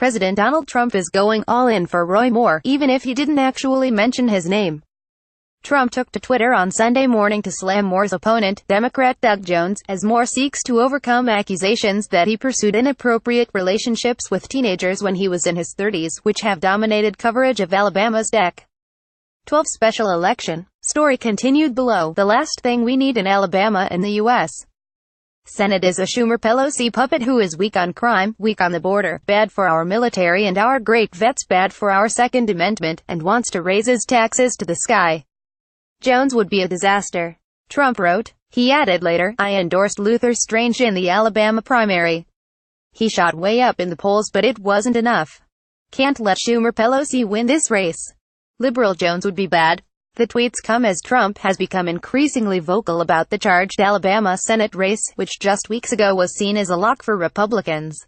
President Donald Trump is going all in for Roy Moore, even if he didn't actually mention his name. Trump took to Twitter on Sunday morning to slam Moore's opponent, Democrat Doug Jones, as Moore seeks to overcome accusations that he pursued inappropriate relationships with teenagers when he was in his 30s, which have dominated coverage of Alabama's Dec. 12 special election. Story continued below. The last thing we need in Alabama and the U.S. Senate is a Schumer-Pelosi puppet who is weak on crime, weak on the border, bad for our military and our great vets, bad for our Second Amendment, and wants to raise his taxes to the sky. Jones would be a disaster. Trump wrote. He added later, I endorsed Luther Strange in the Alabama primary. He shot way up in the polls, but it wasn't enough. Can't let Schumer-Pelosi win this race. Liberal Jones would be bad. The tweets come as Trump has become increasingly vocal about the charged Alabama Senate race, which just weeks ago was seen as a lock for Republicans.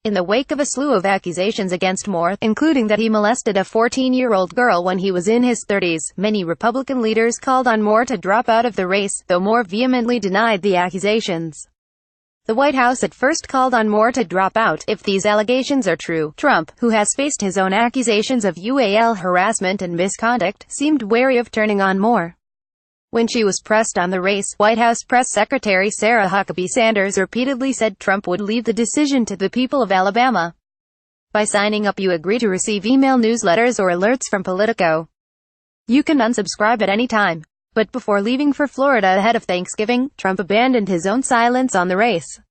In the wake of a slew of accusations against Moore, including that he molested a 14-year-old girl when he was in his 30s, many Republican leaders called on Moore to drop out of the race, though Moore vehemently denied the accusations. The White House at first called on Moore to drop out if these allegations are true. Trump, who has faced his own accusations of UAL harassment and misconduct, seemed wary of turning on Moore. When she was pressed on the race, White House Press Secretary Sarah Huckabee Sanders repeatedly said Trump would leave the decision to the people of Alabama. By signing up, you agree to receive email newsletters or alerts from Politico. You can unsubscribe at any time. But before leaving for Florida ahead of Thanksgiving, Trump abandoned his own silence on the race.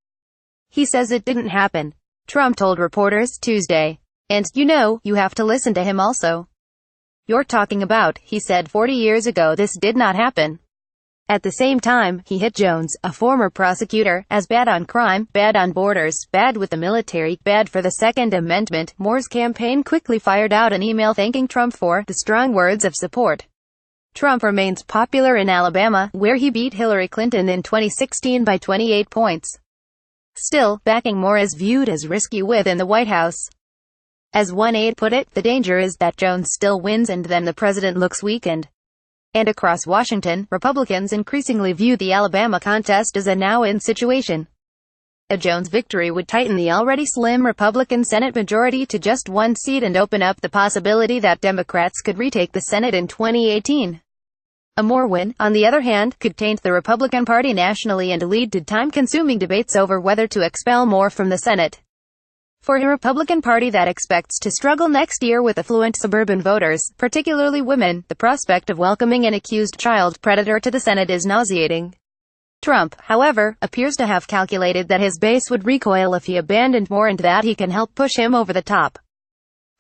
He says it didn't happen. Trump told reporters Tuesday. And, you have to listen to him also. You're talking about, he said 40 years ago this did not happen. At the same time, he hit Jones, a former prosecutor, as bad on crime, bad on borders, bad with the military, bad for the Second Amendment. Moore's campaign quickly fired out an email thanking Trump for the strong words of support. Trump remains popular in Alabama, where he beat Hillary Clinton in 2016 by 28 points. Still, backing Moore is viewed as risky within the White House. As one aide put it, the danger is that Jones still wins and then the president looks weakened. And across Washington, Republicans increasingly view the Alabama contest as a now-in situation. A Jones victory would tighten the already slim Republican Senate majority to just one seat and open up the possibility that Democrats could retake the Senate in 2018. A Moore win, on the other hand, could taint the Republican Party nationally and lead to time-consuming debates over whether to expel Moore from the Senate. For a Republican Party that expects to struggle next year with affluent suburban voters, particularly women, the prospect of welcoming an accused child predator to the Senate is nauseating. Trump, however, appears to have calculated that his base would recoil if he abandoned Moore and that he can help push him over the top.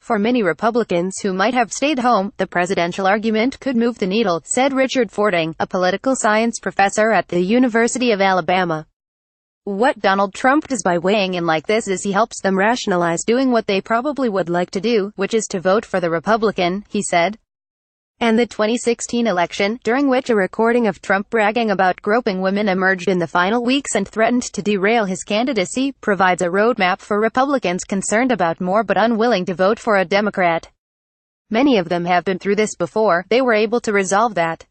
For many Republicans who might have stayed home, the presidential argument could move the needle, said Richard Fording, a political science professor at the University of Alabama. What Donald Trump does by weighing in like this is he helps them rationalize doing what they probably would like to do, which is to vote for the Republican, he said. And the 2016 election, during which a recording of Trump bragging about groping women emerged in the final weeks and threatened to derail his candidacy, provides a roadmap for Republicans concerned about Moore but unwilling to vote for a Democrat. Many of them have been through this before. They were able to resolve that.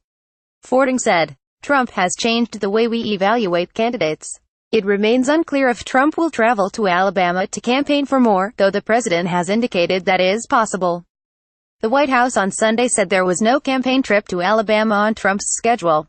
Fording said. Trump has changed the way we evaluate candidates. It remains unclear if Trump will travel to Alabama to campaign for Moore, though the president has indicated that is possible. The White House on Sunday said there was no campaign trip to Alabama on Trump's schedule.